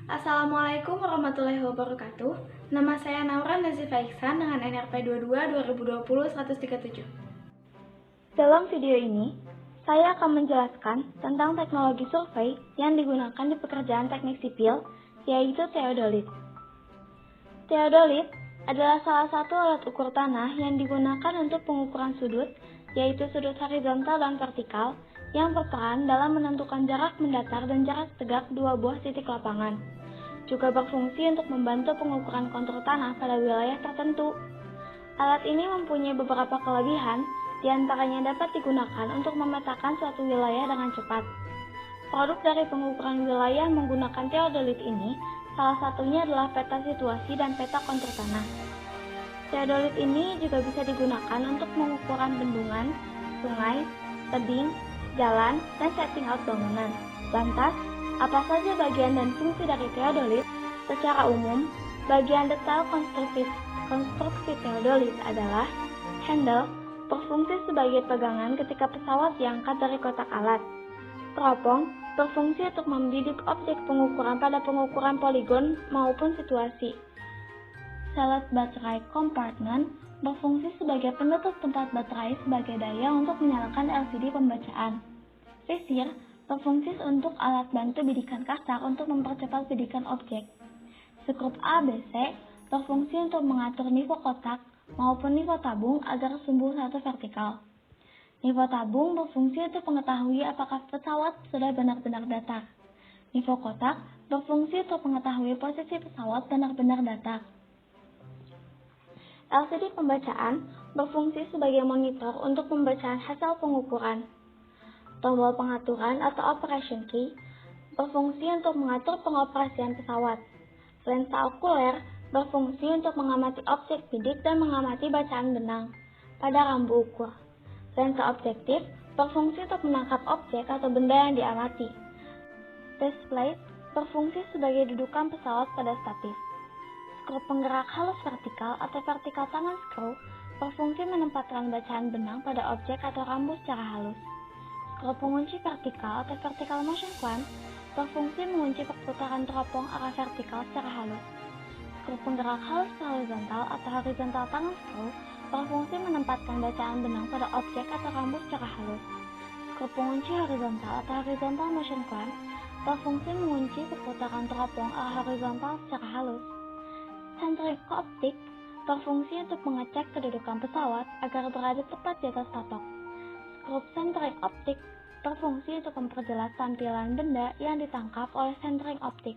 Assalamualaikum warahmatullahi wabarakatuh. Nama saya Naura Nazifa Iksan dengan NRP 22-2020-137. Dalam video ini, saya akan menjelaskan tentang teknologi survei yang digunakan di pekerjaan teknik sipil, yaitu teodolit. Teodolit adalah salah satu alat ukur tanah yang digunakan untuk pengukuran sudut, yaitu sudut horizontal dan vertikal, yang berperan dalam menentukan jarak mendatar dan jarak tegak dua buah titik lapangan. Juga berfungsi untuk membantu pengukuran kontur tanah pada wilayah tertentu. Alat ini mempunyai beberapa kelebihan, diantaranya dapat digunakan untuk memetakan suatu wilayah dengan cepat. Produk dari pengukuran wilayah menggunakan teodolit ini, salah satunya adalah peta situasi dan peta kontur tanah. Teodolit ini juga bisa digunakan untuk pengukuran bendungan, sungai, tebing, jalan, dan setting out bangunan. Lantas, apa saja bagian dan fungsi dari teodolit? Secara umum, bagian detail konstruksi teodolit adalah handle, berfungsi sebagai pegangan ketika pesawat diangkat dari kotak alat. Teropong, berfungsi untuk membidik objek pengukuran pada pengukuran poligon maupun situasi. Select baterai compartment, berfungsi sebagai penutup tempat baterai sebagai daya untuk menyalakan LCD pembacaan. Visir berfungsi untuk alat bantu bidikan kasar untuk mempercepat bidikan objek. Skrup ABC berfungsi untuk mengatur nivou kotak maupun nivou tabung agar sumbu satu vertikal. Nivou tabung berfungsi untuk mengetahui apakah pesawat sudah benar-benar datar. Nivou kotak berfungsi untuk mengetahui posisi pesawat benar-benar datar. LCD pembacaan berfungsi sebagai monitor untuk pembacaan hasil pengukuran. Tombol pengaturan atau operation key berfungsi untuk mengatur pengoperasian pesawat. Lensa okuler berfungsi untuk mengamati objek bidik dan mengamati bacaan benang pada rambu ukur. Lensa objektif berfungsi untuk menangkap objek atau benda yang diamati. Base plate berfungsi sebagai dudukan pesawat pada statif. Skru penggerak halus vertikal atau vertikal tangan skru berfungsi menempatkan bacaan benang pada objek atau rambu secara halus. Skru pengunci vertikal atau vertical motion clamp berfungsi mengunci perputaran teropong arah vertikal secara halus. Skru penggerak halus horizontal atau horizontal tangan skru berfungsi menempatkan bacaan benang pada objek atau rambu secara halus. Skru pengunci horizontal atau horizontal motion clamp berfungsi mengunci perputaran teropong arah horizontal secara halus. Centering optik berfungsi untuk mengecek kedudukan pesawat agar berada tepat di atas patok. Skrup centering optik berfungsi untuk memperjelas tampilan benda yang ditangkap oleh centering optik.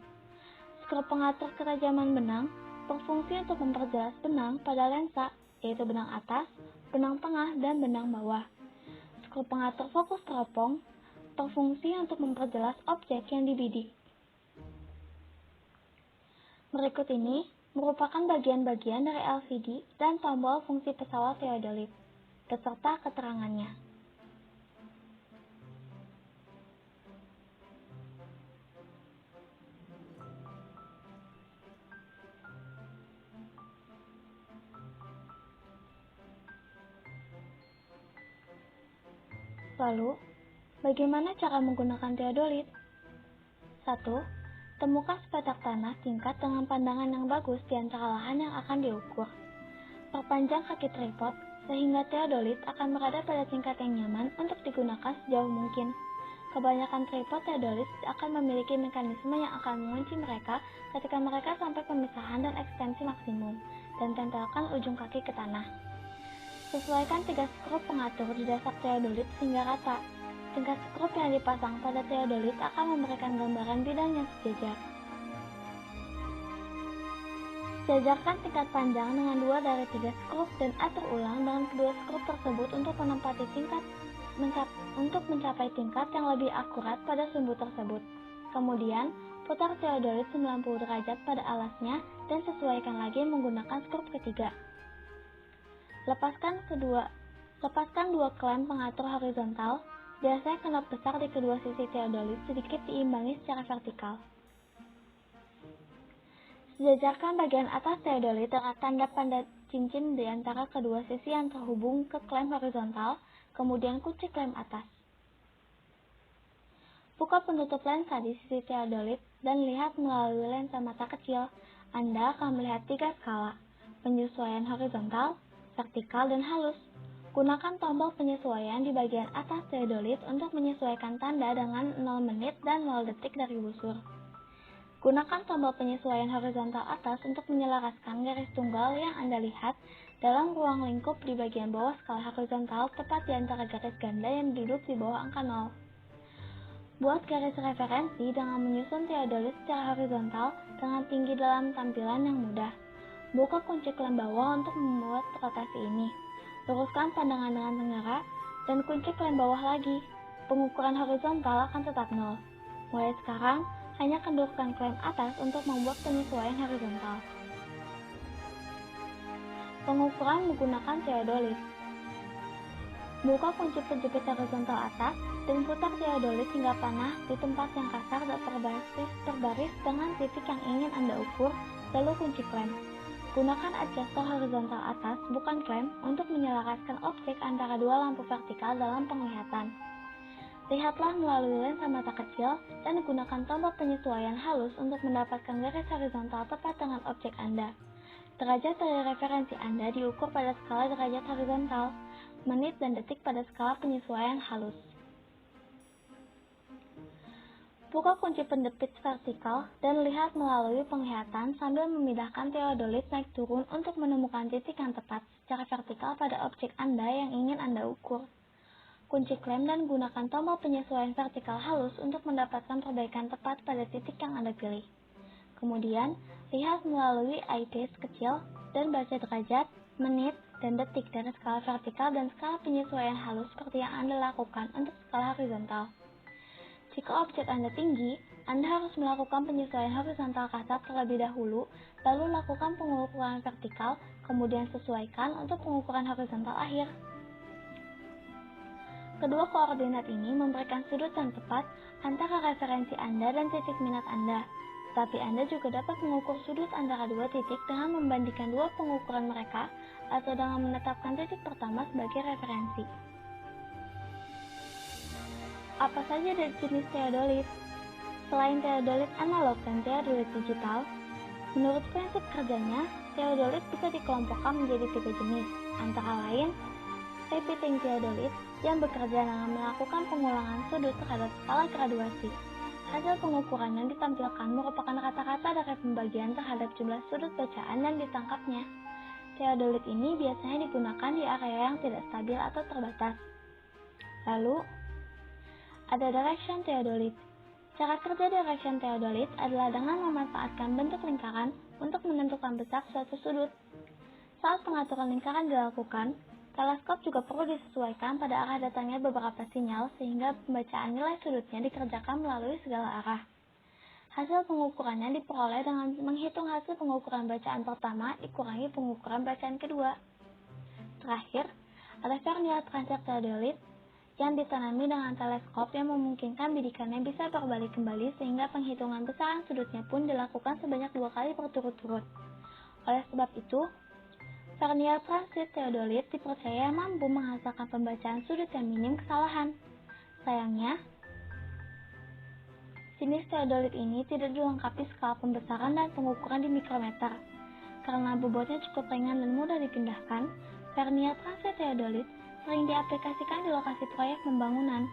Skrup pengatur ketajaman benang berfungsi untuk memperjelas benang pada lensa, yaitu benang atas, benang tengah, dan benang bawah. Skrup pengatur fokus teropong berfungsi untuk memperjelas objek yang dibidik. Berikut ini merupakan bagian-bagian dari LCD dan tombol fungsi pesawat teodolit, beserta keterangannya. Lalu, bagaimana cara menggunakan teodolit? 1. Temukan sepetak tanah tingkat dengan pandangan yang bagus di antara lahan yang akan diukur. Perpanjang kaki tripod sehingga teodolit akan berada pada tingkat yang nyaman untuk digunakan sejauh mungkin. Kebanyakan tripod teodolit akan memiliki mekanisme yang akan mengunci mereka ketika mereka sampai pemisahan dan ekstensi maksimum, dan tempelkan ujung kaki ke tanah. Sesuaikan 3 skrup pengatur di dasar teodolit sehingga rata. Tingkat skrup yang dipasang pada teodolit akan memberikan gambaran bidang yang sejajar. Jajarkan tingkat panjang dengan 2 dari 3 skrup dan atur ulang dengan kedua skrup tersebut untuk mencapai tingkat yang lebih akurat pada sumbu tersebut. Kemudian, putar teodolit 90 derajat pada alasnya dan sesuaikan lagi menggunakan skrup ketiga. Lepaskan 2 klem pengatur horizontal. Biasanya knop besar di kedua sisi teodolit sedikit diimbangi secara vertikal. Sejajarkan bagian atas teodolit dengan tanda cincin di antara kedua sisi yang terhubung ke klem horizontal, kemudian kunci klem atas. Buka penutup lensa di sisi teodolit dan lihat melalui lensa mata kecil, Anda akan melihat 3 skala, penyesuaian horizontal, vertikal, dan halus. Gunakan tombol penyesuaian di bagian atas teodolit untuk menyesuaikan tanda dengan 0 menit dan 0 detik dari busur. Gunakan tombol penyesuaian horizontal atas untuk menyelaraskan garis tunggal yang Anda lihat dalam ruang lingkup di bagian bawah skala horizontal tepat di antara garis ganda yang duduk di bawah angka 0. Buat garis referensi dengan menyusun teodolit secara horizontal dengan tinggi dalam tampilan yang mudah. Buka kunci klem bawah untuk membuat rotasi ini. Luruskan pandangan dengan tenggara dan kunci klem bawah lagi. Pengukuran horizontal akan tetap 0. Mulai sekarang, hanya kendurkan klem atas untuk membuat penyesuaian horizontal. Pengukuran menggunakan teodolit. Buka kunci penjepit horizontal atas dan putar teodolit hingga panah di tempat yang kasar dan terbaris dengan titik yang ingin Anda ukur, lalu kunci klem. Gunakan adjustor horizontal atas, bukan klem, untuk menyelaraskan objek antara dua lampu vertikal dalam penglihatan. Lihatlah melalui lensa mata kecil dan gunakan tombol penyesuaian halus untuk mendapatkan garis horizontal tepat dengan objek Anda. Derajat dari referensi Anda diukur pada skala derajat horizontal, menit dan detik pada skala penyesuaian halus. Buka kunci penjepit vertikal dan lihat melalui penglihatan sambil memindahkan teodolit naik turun untuk menemukan titik yang tepat secara vertikal pada objek Anda yang ingin Anda ukur. Kunci klem dan gunakan tombol penyesuaian vertikal halus untuk mendapatkan perbaikan tepat pada titik yang Anda pilih. Kemudian, lihat melalui eyepieces kecil dan baca derajat, menit, dan detik dari skala vertikal dan skala penyesuaian halus seperti yang Anda lakukan untuk skala horizontal. Jika objek Anda tinggi, Anda harus melakukan penyesuaian horizontal kasar terlebih dahulu, lalu lakukan pengukuran vertikal, kemudian sesuaikan untuk pengukuran horizontal akhir. Kedua koordinat ini memberikan sudut yang tepat antara referensi Anda dan titik minat Anda, tetapi Anda juga dapat mengukur sudut antara dua titik dengan membandingkan dua pengukuran mereka atau dengan menetapkan titik pertama sebagai referensi. Apa saja dari jenis teodolit? Selain teodolit analog dan teodolit digital, menurut prinsip kerjanya, teodolit bisa dikelompokkan menjadi 3 jenis, antara lain repeating teodolit yang bekerja dengan melakukan pengulangan sudut terhadap skala graduasi. Hasil pengukuran yang ditampilkan merupakan rata-rata dari pembagian terhadap jumlah sudut bacaan yang ditangkapnya. Teodolit ini biasanya digunakan di area yang tidak stabil atau terbatas. Lalu, ada direction teodolit. Cara kerja direction teodolit adalah dengan memanfaatkan bentuk lingkaran untuk menentukan besar suatu sudut. Saat pengaturan lingkaran dilakukan, teleskop juga perlu disesuaikan pada arah datangnya beberapa sinyal sehingga pembacaan nilai sudutnya dikerjakan melalui segala arah. Hasil pengukurannya diperoleh dengan menghitung hasil pengukuran bacaan pertama dikurangi pengukuran bacaan kedua. Terakhir, ada vernier transfer teodolit yang ditanami dengan teleskop yang memungkinkan bidikannya bisa berbalik kembali sehingga penghitungan besaran sudutnya pun dilakukan sebanyak 2 kali berturut-turut. Oleh sebab itu, vernier transfer teodolit dipercaya mampu menghasilkan pembacaan sudut yang minim kesalahan. Sayangnya, jenis teodolit ini tidak dilengkapi skala pembesaran dan pengukuran di mikrometer. Karena bobotnya cukup ringan dan mudah dipindahkan, vernier transfer teodolit sering diaplikasikan di lokasi proyek pembangunan.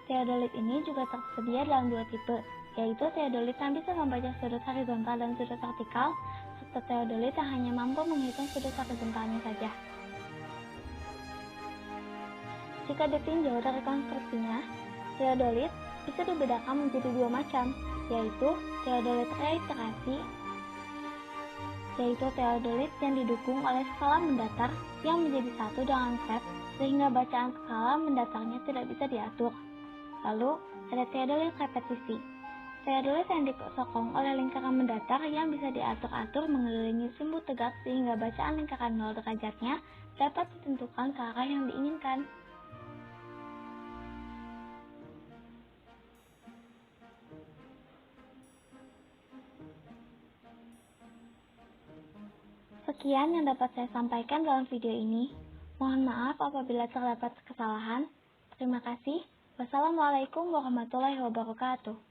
Teodolit ini juga tersedia dalam 2 tipe, yaitu teodolit yang bisa membaca sudut horizontal dan sudut vertikal, serta teodolit yang hanya mampu menghitung sudut horizontalnya saja. Jika ditinjau dari konstruksinya, teodolit bisa dibedakan menjadi 2 macam, yaitu teodolit reiterasi, yaitu teodolit yang didukung oleh skala mendatar yang menjadi satu dengan klep, sehingga bacaan skala mendatarnya tidak bisa diatur. Lalu, ada teodolit repetisi. Teodolit yang disokong oleh lingkaran mendatar yang bisa diatur-atur mengelilingi sumbu tegak sehingga bacaan lingkaran 0 derajatnya dapat ditentukan ke arah yang diinginkan. Sekian yang dapat saya sampaikan dalam video ini. Mohon maaf apabila terdapat kesalahan. Terima kasih. Wassalamualaikum warahmatullahi wabarakatuh.